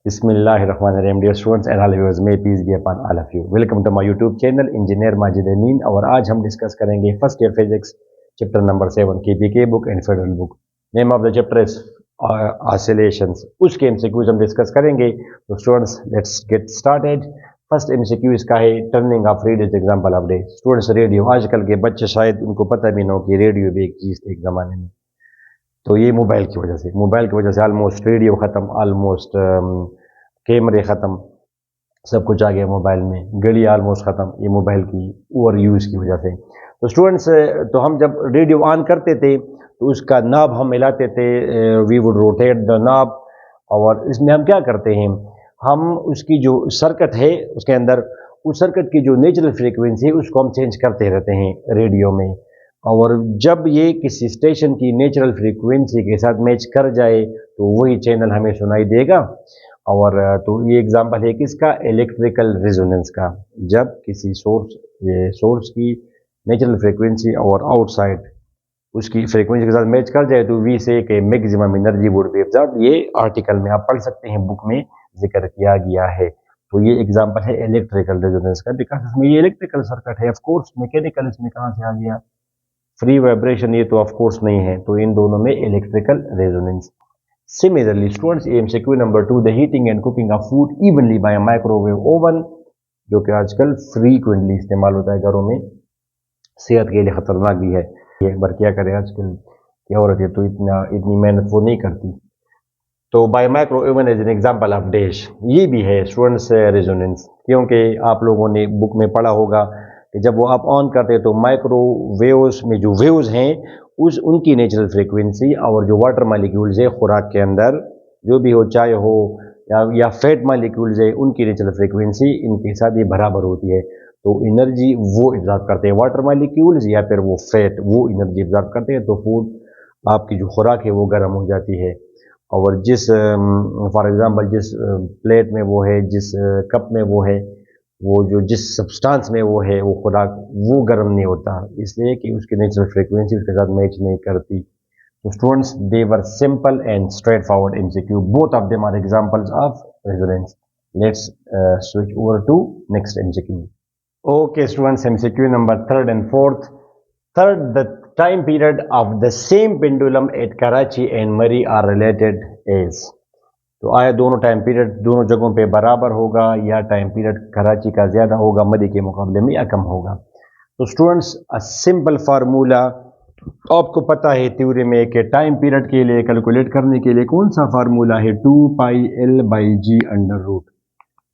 Bismillahirrahmanirrahim. Dear students and all viewers, may peace be upon all of you. Welcome to my YouTube channel Engineer Majid Amin और आज हम discuss करेंगे first year physics chapter number 7 की BK book and federal book. Name of the chapter is oscillations. उसके MCQs हम discuss करेंगे. तो students let's get started. First MCQ इसका है turning of radio example of day. Students radio आजकल के बच्चे शायद उनको पता भी ना हो कि रेडियो भी एक चीज़ थी एक ज़माने में. तो ये मोबाइल की वजह से ऑलमोस्ट रेडियो ख़त्म, ऑलमोस्ट कैमरे ख़त्म, सब कुछ आ गया मोबाइल में. घड़ी ऑलमोस्ट ख़त्म, ये मोबाइल की ओवर यूज़ की वजह से. तो स्टूडेंट्स तो हम जब रेडियो ऑन करते थे तो उसका नॉब हम मिलाते थे, we would rotate the knob. और इसमें हम क्या करते हैं, हम उसकी जो सर्किट है उसके अंदर उस सर्किट की जो नेचुरल फ्रीक्वेंसी है उसको हम चेंज करते रहते हैं रेडियो में. और जब ये किसी स्टेशन की नेचुरल फ्रीक्वेंसी के साथ मैच कर जाए तो वही चैनल हमें सुनाई देगा. और तो ये एग्जांपल है किसका, इलेक्ट्रिकल रेजोनेंस का. जब किसी सोर्स की नेचुरल फ्रीक्वेंसी और आउटसाइड उसकी फ्रीक्वेंसी के साथ मैच कर जाए तो वी से के maximum energy would be absorbed. ये आर्टिकल में आप पढ़ सकते हैं, बुक में जिक्र किया गया है. तो ये एग्जांपल है इलेक्ट्रिकल रेजोनेंस का, बिकॉज इसमें ये इलेक्ट्रिकल सर्किट है. ऑफकोर्स मैकेनिकल इसमें कहाँ से आ गया, फ्री वाइब्रेशन ये तो ऑफकोर्स नहीं है. तो इन दोनों में electrical resonance. Similarly students MCQ number 2, the heating and cooking of food evenly by microwave oven, जो कि आजकल फ्रीक्वेंटली इस्तेमाल होता है घरों में, सेहत के लिए खतरनाक भी है. ये पर क्या करें, आजकल की औरत है तो इतनी मेहनत वो नहीं करती. तो by micro oven as an example of dash, ये भी है स्टूडेंट्स रेजोनेंस. क्योंकि आप लोगों ने बुक में पढ़ा होगा कि जब वो आप ऑन करते हैं तो माइक्रोवेव्स में जो वेव्स हैं उनकी नेचुरल फ्रीक्वेंसी और जो वाटर मालिक्यूल्स है खुराक के अंदर जो भी हो, चाय हो या फैट मालिक्यूल्स है, उनकी नेचुरल फ्रीक्वेंसी इनके साथ ये बराबर होती है. तो एनर्जी वो एब्जॉर्ब करते हैं, वाटर मालिक्यूल्स या फिर वो फैट वो एनर्जी एब्जॉर्ब करते हैं. तो फूड आपकी जो खुराक है वो गर्म हो जाती है. और जिस फॉर एग्जांपल जिस प्लेट में वो है, जिस कप में वो है, वो जो जिस सब्सटेंस में वो है वो खुराक वो गर्म नहीं होता, इसलिए कि उसकी नेचुरल फ्रीक्वेंसी उसके साथ मैच नहीं करती. तो students they were simple and straightforward MCQ, both of them are examples of resonance. Let's switch over to next MCQ. Okay students, MCQ number 3 and 4. Third, the time period of the same pendulum at Karachi and Murree are related as. तो आया दोनों time period दोनों जगहों पे बराबर होगा या time period Karachi का ज़्यादा होगा मरी के मुकाबले में या कम होगा. तो स्टूडेंट्स अ सिंपल फार्मूला आपको पता है थ्योरी में कि टाइम पीरियड के लिए कैलकुलेट करने के लिए कौन सा फार्मूला है, 2πL/g अंडर रूट.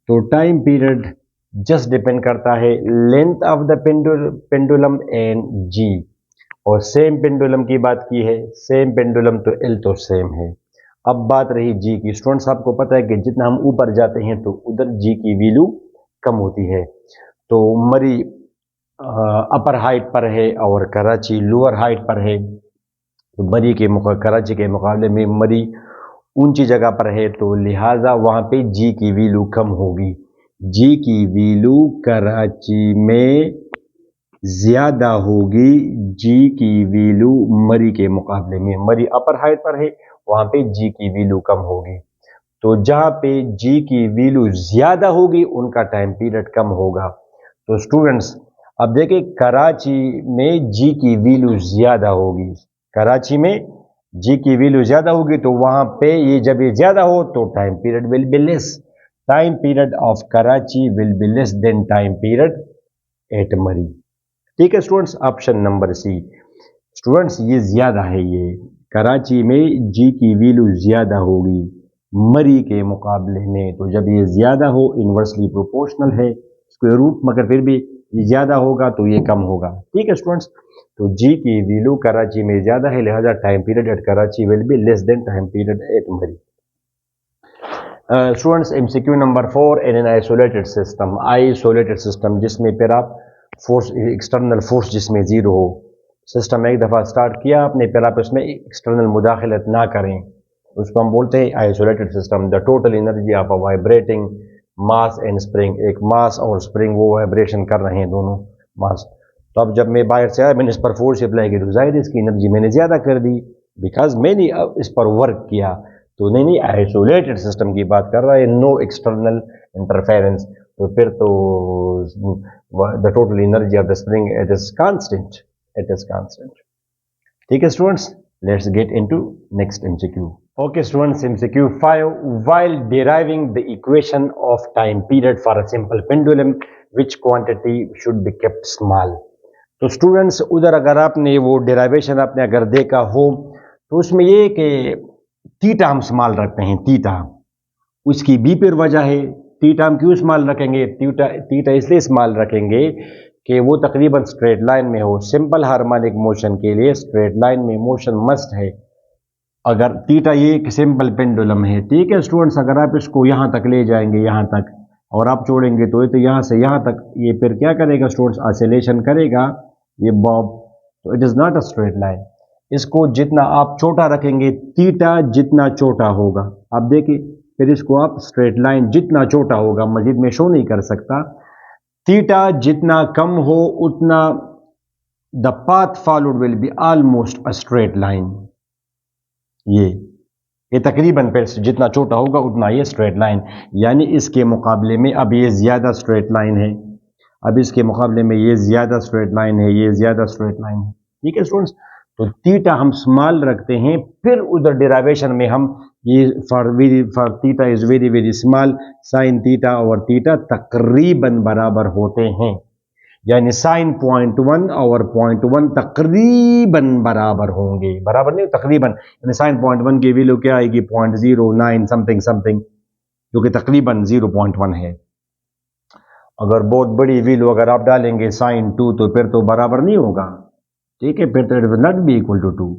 तो टाइम पीरियड जस्ट डिपेंड करता है length of the pendulum and G. और सेम पेंडुलम की बात की है, सेम पेंडुलम तो एल तो सेम है. अब बात रही जी की. स्टूडेंट्स आपको पता है कि जितना हम ऊपर जाते हैं तो उधर जी की वैल्यू कम होती है. तो मरी अपर हाइट पर है और कराची लोअर हाइट पर है. तो कराची के मुकाबले में मरी ऊंची जगह पर है, तो लिहाजा वहाँ पे जी की वैल्यू कम होगी. जी की वैल्यू कराची में ज़्यादा होगी, जी की वैल्यू मरी के मुकाबले में. मरी अपर हाइट पर है, वहाँ पे जी की वैल्यू कम होगी. तो जहाँ पे जी की वैल्यू ज़्यादा होगी उनका टाइम पीरियड कम होगा. तो स्टूडेंट्स अब देखिए कराची में जी की वैल्यू ज़्यादा होगी, कराची में जी की वैल्यू ज़्यादा होगी तो वहाँ पे ये जब ये ज़्यादा हो तो time period will be less. Time period of Karachi will be less than time period at Murree. ठीक है students, option number C. Students ये ज़्यादा है, ये कराची में जी की वैल्यू ज़्यादा होगी मरी के मुकाबले में. तो जब ये ज़्यादा हो इन्वर्सली प्रोपोर्शनल है स्क्वायर रूट, मगर फिर भी ये ज़्यादा होगा तो ये कम होगा. ठीक है स्टूडेंट्स, तो जी की वैल्यू कराची में ज़्यादा है, लिहाजा time period at Karachi will be less than time period at Murree. Students MCQ number 4, in an isolated system. Isolated system जिसमें फिर आप फोर्स एक्सटर्नल फोर्स जिसमें ज़ीरो हो. सिस्टम एक दफ़ा स्टार्ट किया आपने, फिर आप इसमें एक्सटर्नल मुदाखलत ना करें, उसको हम बोलते हैं isolated system. The total energy of a vibrating mass and spring, एक मास और स्प्रिंग वो वाइब्रेशन कर रहे हैं दोनों मास. तो अब जब मैं बाहर से आया मैंने इस पर फोर्स अप्लाई की तो जाहिर इसकी एनर्जी मैंने ज़्यादा कर दी, बिकॉज मैंने इस पर वर्क किया. तो नहीं, आइसोलेटेड सिस्टम की बात कर रहा है, नो एक्सटर्नल इंटरफेरेंस, तो फिर तो the total energy of the spring it is constant, it is constant. ठीक है students, let's get into next MCQ. Okay students, MCQ 5, while deriving the equation of time period for a simple pendulum which quantity should be kept small. तो students उधर अगर आपने वो derivation आपने अगर देखा हो तो उसमें ये कि थीटा हम स्मॉल रखते हैं, थीटा, उसकी भी फिर वजह है। थीटा हम क्यों स्मॉल रखेंगे? थीटा थीटा इसलिए स्मॉल रखेंगे कि वो तकरीबन स्ट्रेट लाइन में हो। सिंपल हार्मोनिक मोशन के लिए स्ट्रेट लाइन में मोशन मस्ट है। अगर थीटा ये एक सिंपल पेंडुलम है, ठीक है स्टूडेंट्स, अगर आप इसको यहाँ तक ले जाएंगे, यहाँ तक, और आप छोड़ेंगे तो ये तो यहाँ से यहाँ तक ये फिर क्या करेगा स्टूडेंट्स? ऑसिलेशन करेगा ये बॉब। तो it is not a straight line. इसको जितना आप छोटा रखेंगे, थीटा जितना छोटा होगा, आप देखिए, फिर इसको आप स्ट्रेट लाइन जितना छोटा होगा, मजीद में शो नहीं कर सकता, थीटा जितना कम हो उतना the path followed will be almost a straight line. ये तकरीबन फिर जितना छोटा होगा उतना ये स्ट्रेट लाइन, यानी इसके मुकाबले में अब ये ज्यादा स्ट्रेट लाइन है, अब इसके मुकाबले में ये ज्यादा स्ट्रेट लाइन है, ये ज्यादा स्ट्रेट लाइन है। ठीक है स्टूडेंट्स, तो थीटा हम स्मॉल रखते हैं, फिर उधर डेरिवेशन में हम ये for theta is very very small, sine theta और थीटा तकरीबन बराबर होते हैं, यानी साइन 0.1 और 0.1 तकरीबन बराबर होंगे, बराबर नहीं तकरीबन, यानी साइन 0.1 की वैल्यू क्या आएगी? 0.09 समथिंग समथिंग, जो कि तकरीबन 0.1 है। अगर बहुत बड़ी वैल्यू अगर आप डालेंगे साइन 2 तो फिर तो बराबर नहीं होगा, ठीक है, फिर तो it will not be equal to 2,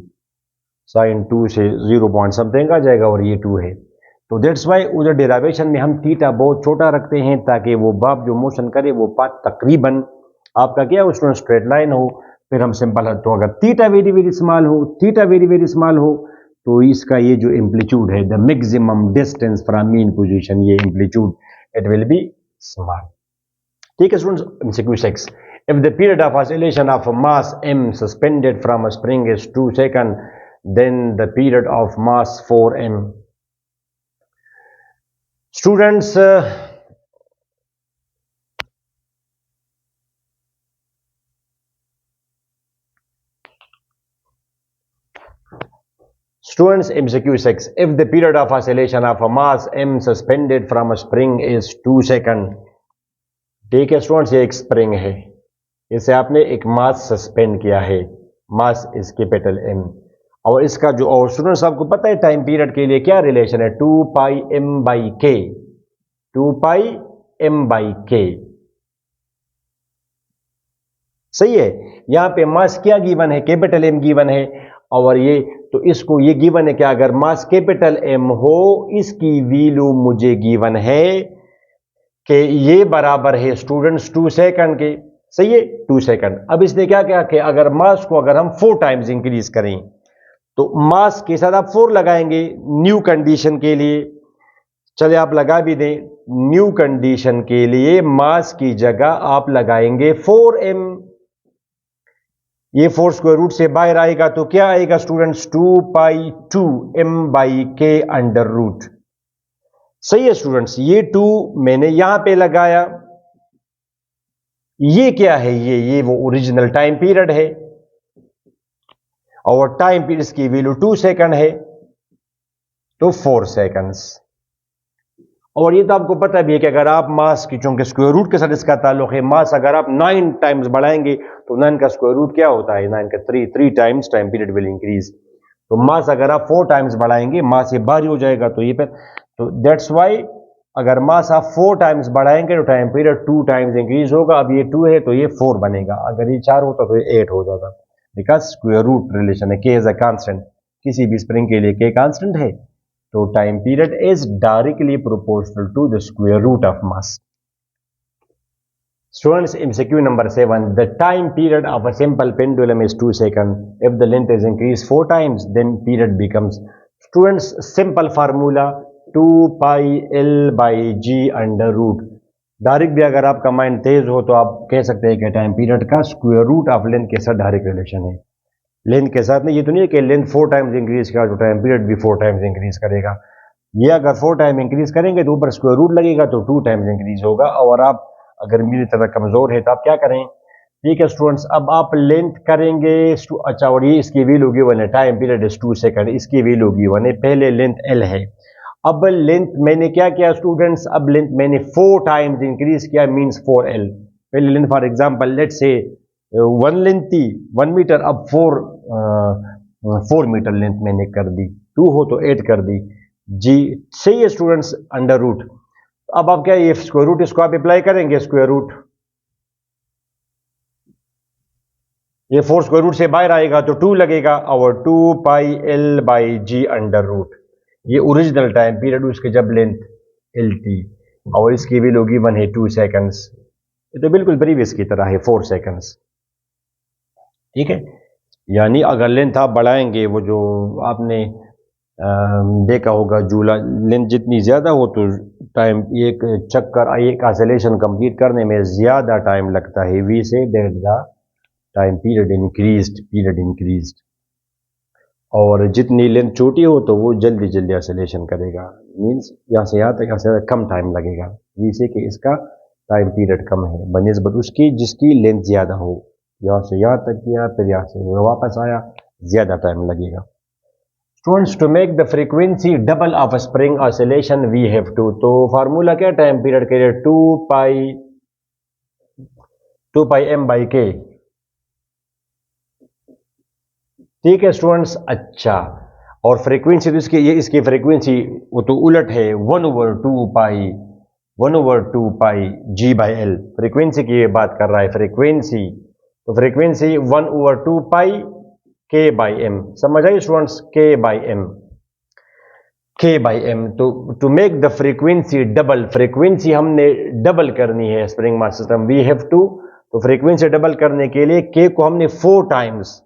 sine 2 से 0 पॉइंट समथिंग आ जाएगा और ये 2 है। तो दैट्स वाई उधर डेरिवेशन में हम थीटा बहुत छोटा रखते हैं ताकि वो बाप जो मोशन करे वो पाथ तकरीबन आपका क्या उसमें स्ट्रेट लाइन हो। फिर हम सिंपल है, तो अगर थीटा वेरी वेरी स्मॉल हो, थीटा वेरी वेरी स्मॉल हो, तो इसका ये जो एम्पलीट्यूड है, the maximum distance from mean position, ये amplitude it will be small. ठीक है students, MCQ 6, if the period of oscillation of mass m suspended from a spring is 2 seconds, then the period of mass 4m. Students, MCQ 6, if the period of oscillation of a mass m suspended from a spring is 2 seconds, ठीक है students, ये एक spring है, इसे आपने एक मास suspend किया है, मास इज कैपिटल M, और इसका जो, और स्टूडेंट्स आपको पता है टाइम पीरियड के लिए क्या रिलेशन है? 2 पाई m by k, 2 pi m by k, सही है। यहां पे मास क्या गिवन है? कैपिटल M गिवन है, और ये तो इसको ये गिवन है कि अगर मास कैपिटल M हो, इसकी वैल्यू मुझे गिवन है कि ये बराबर है स्टूडेंट्स 2 सेकंड के, सही है, 2 सेकंड। अब इसने क्या किया कि अगर मास को अगर हम 4 टाइम्स इंक्रीज करें तो मास के साथ आप 4 लगाएंगे न्यू कंडीशन के लिए, चले आप लगा भी दें, न्यू कंडीशन के लिए मास की जगह आप लगाएंगे 4m, ये 4 स्क्वायर रूट से बाहर आएगा तो क्या आएगा students? 2 pi 2 m by k under root, सही है स्टूडेंट्स। ये 2 मैंने यहां पे लगाया, ये क्या है? ये वो ओरिजिनल टाइम पीरियड है, और टाइम पीरियड की वैल्यू 2 सेकंड है, तो 4 सेकंड्स। और ये तो आपको पता भी है कि अगर आप मास की, चूंकि स्क्वायर रूट के साथ इसका ताल्लुक है, मास अगर आप 9 टाइम्स बढ़ाएंगे तो 9 का स्क्वायर रूट क्या होता है? 9 का 3 times time period will increase. तो मास अगर आप 4 टाइम्स बढ़ाएंगे, मास ये भारी हो जाएगा, तो ये पर, तो दैट्स वाई अगर मास आप 4 टाइम्स बढ़ाएंगे तो टाइम पीरियड 2 टाइम्स इंक्रीज होगा। अब ये 2 है तो ये 4 बनेगा, अगर ये 4 होता तो ये 8 हो जाता, बिकॉज स्क्वायर रूट रिलेशन है, के इज अ कांस्टेंट, किसी भी स्प्रिंग के लिए के कांस्टेंट है, तो time period is directly proportional to the square root of mass. Students, MCQ number 7, the time period of a simple pendulum is 2 seconds. If the length is increased 4 times, then period becomes, students, simple formula 2 pi L by G under root. Direct भी अगर आपका mind तेज हो तो आप कह सकते हैं कि टाइम पीरियड का स्क्वायर रूट ऑफ लेंथ के साथ डायरेक्ट रिलेशन है। लेंथ के साथ में, ये तो नहीं है कि लेंथ 4 टाइम्स इंक्रीज किया तो टाइम पीरियड भी 4 टाइम्स इंक्रीज करेगा। ये अगर 4 टाइम इंक्रीज करेंगे तो ऊपर स्क्वायर रूट लगेगा तो 2 टाइम्स इंक्रीज होगा। और आप अगर मेरी तरह कमजोर है तो आप क्या करें, ठीक है स्टूडेंट्स, अब आप लेंथ करेंगे अच्छा, और ये इसकी वैल्यू गिवन है, टाइम पीरियड इज 2 सेकंड, इसकी वैल्यू गिवन है, पहले लेंथ एल है। अब लेंथ मैंने क्या किया स्टूडेंट्स, अब लेंथ मैंने 4 टाइम्स इंक्रीज किया, मींस 4L। पहले length for example let's say 1 length थी 1 मीटर, अब 4 मीटर लेंथ मैंने कर दी, 2 हो तो 8 कर दी जी। सही है स्टूडेंट्स, अंडर रूट। अब आप क्या, ये स्क्वायर रूट इसको आप अप्लाई करेंगे, स्क्वायर रूट, ये 4 स्क्वायर रूट से बाहर आएगा तो 2 लगेगा, और 2 pi L by G under root. ये ओरिजिनल टाइम पीरियड उसके जब लेंथ एल थी, और इसकी वैल्यू गिवन है 2 सेकंड्स। ये तो बिल्कुल प्रीवियस की तरह है 4 सेकंड्स, ठीक है। यानी अगर लेंथ आप बढ़ाएंगे, वो जो आपने देखा होगा झूला, लेंथ जितनी ज़्यादा हो तो टाइम, एक चक्कर, एक ऑसिलेशन कंप्लीट करने में ज़्यादा टाइम लगता है। We say that the time period increased. और जितनी लेंथ छोटी हो तो वो जल्दी जल्दी ऑसिलेशन करेगा, मीन्स यहाँ से यहाँ तक, यहाँ से कम टाइम लगेगा। वी से कि इसका टाइम पीरियड कम है बनिस्बत उसकी जिसकी लेंथ ज़्यादा हो। यहाँ से यहाँ तक किया, फिर यहाँ से वापस आया, ज़्यादा टाइम लगेगा। Students, to make the frequency double of spring oscillation we have to, तो फार्मूला क्या टाइम पीरियड के लिए, 2 पाई एम बाई के, ठीक है स्टूडेंट्स। अच्छा, और फ्रीक्वेंसी तो इसकी, ये इसकी फ्रीक्वेंसी वो तो उलट है, 1/2 पाई जी बाई एल, फ्रीक्वेंसी की ये बात कर रहा है, फ्रीक्वेंसी, तो फ्रीक्वेंसी 1/2 पाई के बाई एम, समझ आई स्टूडेंट्स, के बाई एम। तो to make the frequency double, frequency हमने डबल करनी है spring mass system, we have to, तो फ्रीक्वेंसी डबल करने के लिए के को हमने 4 टाइम्स,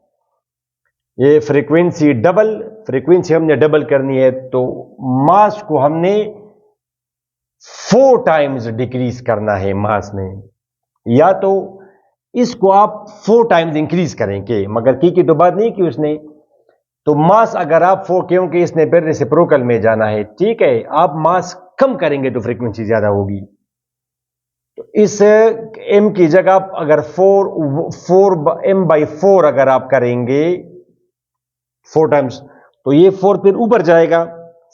ये फ्रीक्वेंसी हमने डबल करनी है, तो मास को हमने 4 टाइम्स डिक्रीज करना है मास में, या तो इसको आप 4 टाइम्स इंक्रीज करेंगे, मगर की तो बात नहीं की उसने, तो मास अगर आप 4, क्योंकि इसने फिर रेसिप्रोकल में जाना है, ठीक है, आप मास कम करेंगे तो फ्रीक्वेंसी ज्यादा होगी। तो इस m की जगह आप अगर 4 m बाई 4 अगर आप करेंगे 4 टाइम्स, तो ये 4 फिर ऊपर जाएगा,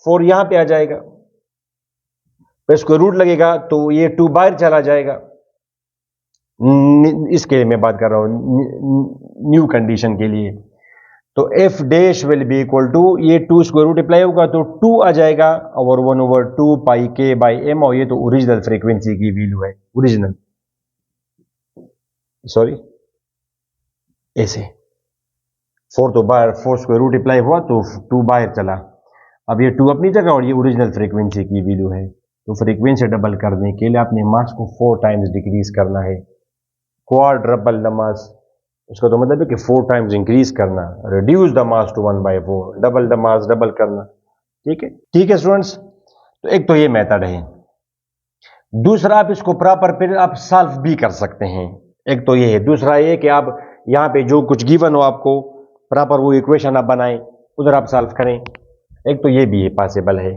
4 यहां पे आ जाएगा, फिर इसको रूट लगेगा तो ये 2 बाहर चला जाएगा। इसके लिए मैं बात कर रहा हूं न्यू कंडीशन के लिए। तो F dash will be equal to, ये 2 स्क्वायर रूट अप्लाई होगा तो 2 आ जाएगा, और 1/2 पाई के बाई एम, और ये तो ओरिजिनल फ्रीक्वेंसी की वैल्यू है, ओरिजिनल, सॉरी ऐसे 4 तो बाहर, 4 स्क्वायर रूट अप्लाई हुआ तो 2 बाहर चला, अब ये 2 अपनी जगह, और ये ओरिजिनल फ्रीक्वेंसी की वैल्यू है। तो फ्रीक्वेंसी डबल करने के लिए आपने मास को 4 टाइम्स डिक्रीज करना है, क्वाड्रपल द मास, उसका तो मतलब है कि 4 टाइम्स इंक्रीज करना, reduce the mass to 1/4, double the mass double करना, ठीक है स्टूडेंट्स। तो एक तो ये मेथड है, दूसरा आप इसको प्रॉपर फिर आप सॉल्व भी कर सकते हैं, एक तो ये है। दूसरा ये कि आप यहां पे जो कुछ गिवन हो आपको प्रॉपर वो इक्वेशन आप बनाएं, उधर आप सॉल्व करें, एक तो ये भी है, पॉसिबल है।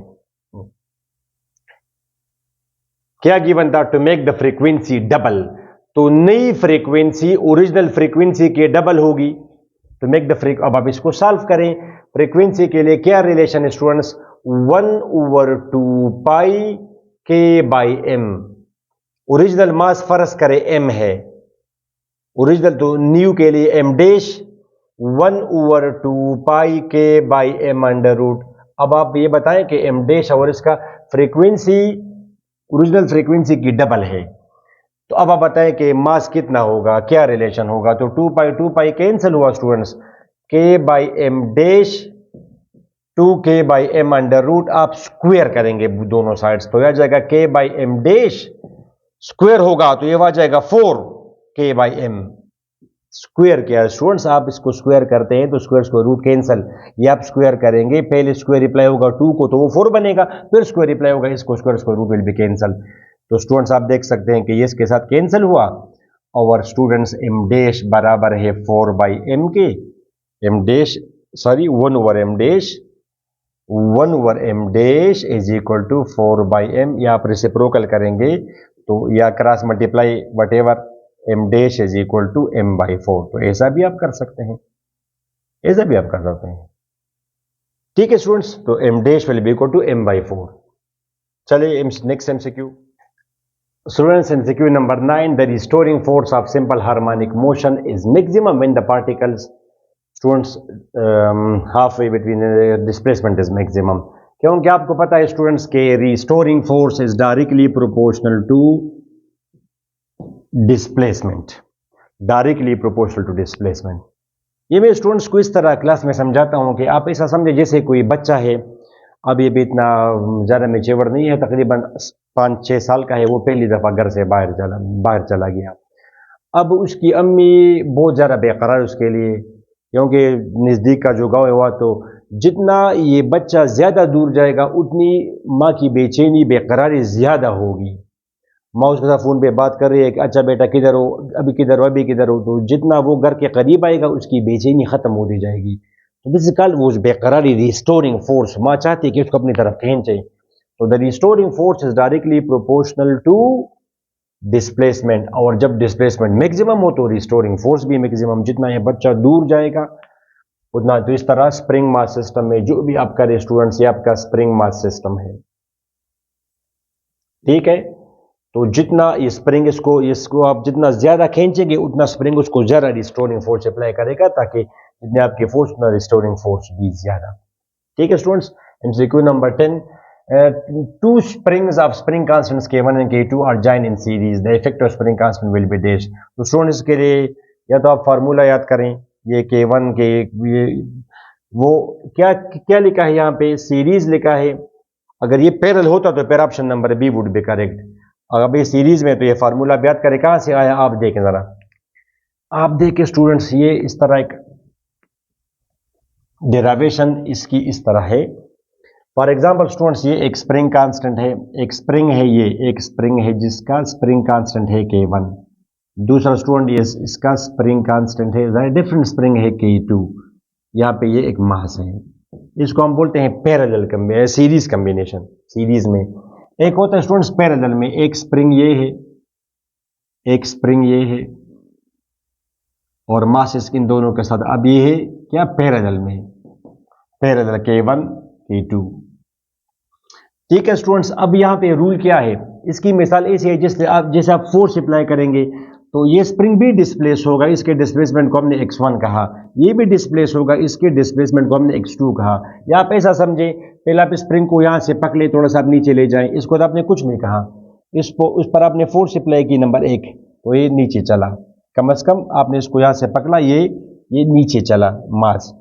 क्या गिवन था, to make the frequency double, तो नई फ्रीक्वेंसी ओरिजिनल फ्रीक्वेंसी के डबल होगी, टू मेक द अब आप इसको सॉल्व करें। फ्रीक्वेंसी के लिए क्या रिलेशन है स्टूडेंट्स, 1/2 पाई के बाई एम, ओरिजिनल मास फर्ज करें m है, ओरिजिनल तो न्यू के लिए m डैश, 1/2 पाई के बाई एम अंडर रूट। अब आप ये बताएं कि m डैश और इसका फ्रीक्वेंसी ओरिजिनल फ्रीक्वेंसी की डबल है, तो अब आप बताएं कि मास कितना होगा, क्या रिलेशन होगा। तो 2 पाई कैंसिल हुआ students, K by M dash 2k by M under root, आप स्क्वेयर करेंगे दोनों साइड्स, तो यह जाएगा k by M dash, square होगा तो ये आ जाएगा 4k बाई एम, स्क्वेयर क्या है स्टूडेंट्स, आप इसको स्क्वेयर करते हैं तो स्क्वेयर स्क्वेयर रूट कैंसिल, ये आप स्क्वेयर करेंगे, पहले स्क्वेयर रिप्लाई होगा 2 को तो वो 4 बनेगा, फिर स्क्वेयर रिप्लाई होगा इसको, square square root will be cancel. तो स्टूडेंट्स आप देख सकते हैं कि ये इसके साथ कैंसिल हुआ, और स्टूडेंट्स m डैश बराबर है 4 बाई एम के, M dash, sorry 1/m dash is equal to 4/m। यहाँ पर रेसिप्रोकल करेंगे तो या cross multiply whatever, M dash is equal to m/4। तो ऐसा भी आप कर सकते हैं, ऐसा भी आप कर सकते हैं। ठीक है स्टूडेंट्स, तो M dash will be equal to m/4। चलिए next MCQ. Students, MCQ number 9, the restoring force of simple harmonic motion is maximum when the particles, students, halfway between the displacement is maximum। क्योंकि आपको पता है students के restoring force is directly proportional to displacement, directly proportional to displacement. ये मैं students को इस तरह क्लास में समझाता हूं कि आप ऐसा समझे जैसे कोई बच्चा है, अब ये भी इतना ज़्यादा मेच्योर नहीं है, तकरीबन 5-6 साल का है, वो पहली दफ़ा घर से बाहर चला गया। अब उसकी अम्मी बहुत ज़्यादा बेकरार उसके लिए, क्योंकि नज़दीक का जो गाँव है वहाँ, तो जितना ये बच्चा ज़्यादा दूर जाएगा उतनी माँ की बेचैनी बेकरारी ज़्यादा होगी। माँ उसके साथ फ़ोन पे बात कर रही है कि अच्छा बेटा किधर हो, अभी किधर हो, अभी किधर हो। तो जितना वो घर के करीब आएगा उसकी बेचैनी ख़त्म होती जाएगी। तो दिस इज कॉल्ड वो बेकरारी रिस्टोरिंग फोर्स। माँ चाहती है कि उसको अपनी तरफ खींचे। तो the restoring force is directly proportional to displacement, और जब डिस्प्लेसमेंट मैक्सिमम हो तो रिस्टोरिंग फोर्स भी मैक्सिमम। जितना ये बच्चा दूर जाएगा उतना। तो इस तरह स्प्रिंग मास सिस्टम में जो भी आप करें स्टूडेंट्स, ये आपका स्प्रिंग मास सिस्टम है, ठीक है। तो जितना ये स्प्रिंग इसको आप जितना ज्यादा खींचेंगे उतना स्प्रिंग उसको ज्यादा रिस्टोरिंग फोर्स अप्लाई करेगा, ताकि जितने आपकी फोर्स उतना रिस्टोरिंग फोर्स भी ज्यादा। ठीक है students. MCQ number 10, two springs of spring constants K1 and K2 are joined in series. The effect of spring constant will be dash। तो स्टूडेंट्स के लिए या तो आप फार्मूला याद करें, ये K1 के ये वो क्या क्या लिखा है यहाँ पे, सीरीज लिखा है। अगर ये पैरेलल होता तो फिर option number B would be correct. अगर ये सीरीज में तो ये फार्मूला याद करें, कहां से आया आप देखें जरा, आप देखें स्टूडेंट्स, ये इस तरह एक डेरिवेशन इसकी इस तरह है। फॉर एग्जाम्पल स्टूडेंट्स, ये एक स्प्रिंग कांस्टेंट है, एक स्प्रिंग है, ये एक स्प्रिंग है जिसका स्प्रिंग कांस्टेंट है K1। दूसरा स्टूडेंट ये इसका स्प्रिंग कांस्टेंट है, डिफरेंट स्प्रिंग है K2। यहाँ पे ये एक मास है, इसको हम बोलते हैं पैरेलल सीरीज कॉम्बिनेशन। सीरीज में एक होता है स्टूडेंट्स पैरेलल में, एक स्प्रिंग ये है, एक स्प्रिंग ये है, और मास इन दोनों के साथ। अब ये है क्या, पैरेलल में, पैरेलल K1 K2। ठीक है स्टूडेंट्स। अब यहाँ पे रूल क्या है, इसकी मिसाल ऐसी है जैसे आप फोर्स अप्लाई करेंगे तो ये स्प्रिंग भी डिस्प्लेस होगा, इसके डिस्प्लेसमेंट को हमने x1 कहा। ये भी डिस्प्लेस होगा, इसके डिस्प्लेसमेंट को हमने x2 कहा। या आप ऐसा समझे, पहले आप स्प्रिंग को यहाँ से पकड़े, थोड़ा सा आप नीचे ले जाएं, इसको तो आपने कुछ नहीं कहा, इसको उस पर आपने फोर्स अप्लाई की नंबर 1, तो ये नीचे चला। कम से कम आपने इसको यहाँ से पकड़ा, ये नीचे चला मास।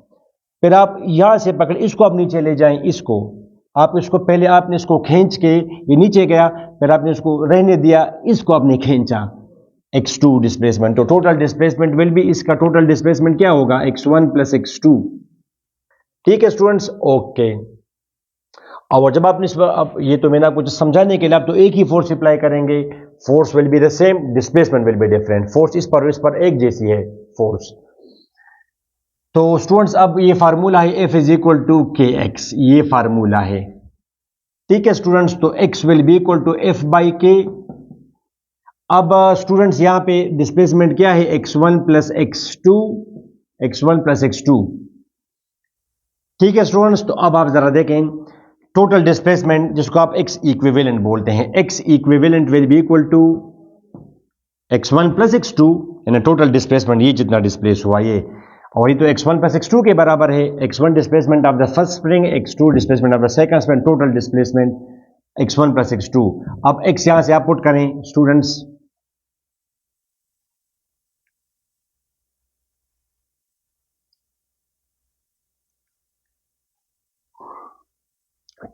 फिर आप यहाँ से पकड़े, इसको आप नीचे ले जाएं, इसको आप इसको पहले आपने इसको खींच के ये नीचे गया, फिर आपने इसको रहने दिया, इसको आपने खींचा, x2 डिस्प्लेसमेंट। तो टोटल डिस्प्लेसमेंट विल बी, इसका टोटल डिस्प्लेसमेंट क्या होगा, x1 प्लस x2। ठीक है स्टूडेंट्स, ओके। और जब आपने अब ये तो मैंने आपको समझाने के लिए, आप तो एक ही फोर्स अप्लाई करेंगे, force will be the same, displacement will be different. Force इस पर एक जैसी है फोर्स। तो स्टूडेंट्स अब ये फार्मूला है F is equal to KX, ये फार्मूला है। ठीक है स्टूडेंट्स, तो X will be equal to F by K। अब स्टूडेंट्स यहाँ पे डिस्प्लेसमेंट क्या है, x1 plus x2, x1 plus x2। ठीक है स्टूडेंट्स, तो अब आप जरा देखें टोटल डिस्प्लेसमेंट, जिसको आप x इक्विवेलेंट बोलते हैं, x equivalent will be equal to x1 plus x2, यानी टोटल डिस्प्लेसमेंट ये जितना डिस्प्लेस हुआ ये, और ये तो x1 प्लस x2 के बराबर है। x1 displacement of the first spring, x2 displacement of the second spring, total displacement x1 plus x2। अब x यहां से आप पुट करें स्टूडेंट्स,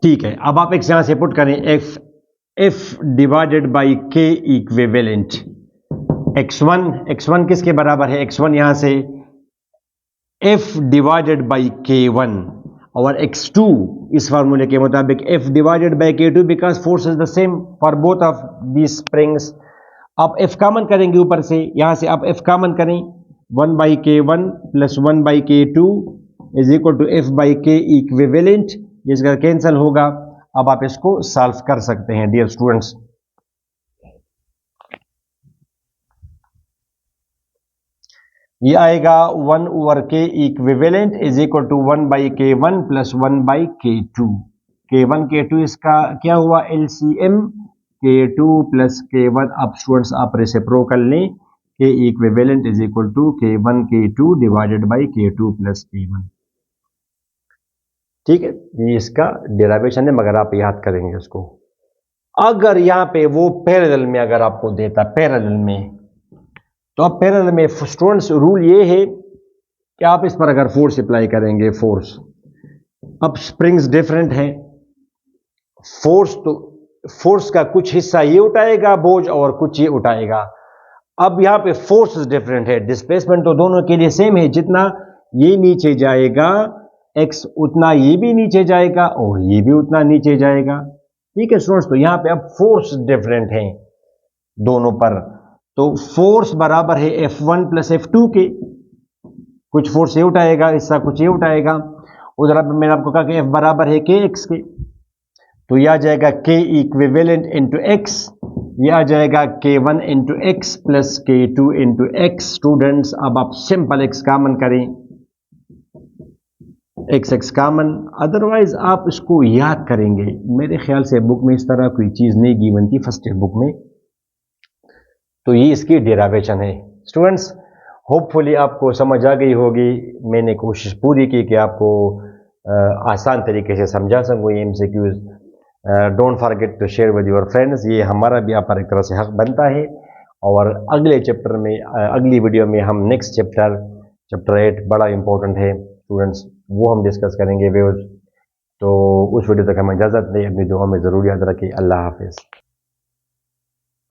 ठीक है। अब आप x यहां से पुट करें, f divided by k equivalent. x1 किसके बराबर है, x1 यहां से f डिवाइडेड बाई k1, और x2 इस फार्मूले के मुताबिक f divided by k2, because force is the same for both of the springs. आप f कॉमन करेंगे ऊपर से, यहां से आप f कॉमन करें, 1/k1 plus 1/k2 is equal to f by K equivalent, जिसका कैंसिल होगा। अब आप इसको सॉल्व कर सकते हैं डियर स्टूडेंट्स। ये आएगा 1/k equivalent is equal to 1/k1 plus 1/k2। k1 k2 इसका क्या हुआ एलसीएम, k2 प्लस k1। अब स्टूडेंट्स आप रेसिप्रोकल लें, k equivalent is equal to k1 k2 divided by k2 plus k1। ठीक है, ये इसका डेरिवेशन है, मगर आप याद करेंगे उसको। अगर यहां पे वो पैरेलल में अगर आपको देता पैरेलल में, तो अब पैरेलल में स्टूडेंट्स रूल ये है कि आप इस पर अगर फोर्स अप्लाई करेंगे, फोर्स, अब स्प्रिंग्स डिफरेंट है, फोर्स तो फोर्स का कुछ हिस्सा ये उठाएगा बोझ और कुछ ये उठाएगा। अब यहां पे फोर्स डिफरेंट है, डिस्प्लेसमेंट तो दोनों के लिए सेम है, जितना ये नीचे जाएगा x उतना ये भी नीचे जाएगा और ये भी उतना नीचे जाएगा। ठीक है स्टूडेंट्स, तो यहां पे अब फोर्स डिफरेंट है दोनों पर, तो फोर्स बराबर है F1 प्लस F2 के। कुछ फोर्स ये उठाएगा हिस्सा, कुछ ये उठाएगा। उधर मैंने आपको कहा कि F बराबर है KX के, तो यह आ जाएगा K इक्विवेलेंट इंटू एक्स, यह आ जाएगा K1 into x plus K2 into x. Students अब आप सिंपल x कॉमन करें, x कॉमन, अदरवाइज आप इसको याद करेंगे। मेरे ख्याल से बुक में इस तरह कोई चीज नहीं गिवन थी फर्स्ट ईयर बुक में, तो ये इसकी डेरिवेशन है। स्टूडेंट्स होपफुली आपको समझ आ गई होगी। मैंने कोशिश पूरी की कि आपको आसान तरीके से समझा सकूँ ये MCQs. Don't forget to share with your friends, ये हमारा भी आप पर एक तरह से हक बनता है। और अगले चैप्टर में अगली वीडियो में हम नेक्स्ट चैप्टर 8 बड़ा इंपॉर्टेंट है स्टूडेंट्स, वो हम डिस्कस करेंगे व्यूअर्स। तो उस वीडियो तक हमें इजाज़त दें, अपनी दुआ में ज़रूर याद रखें। अल्लाह हाफिज़।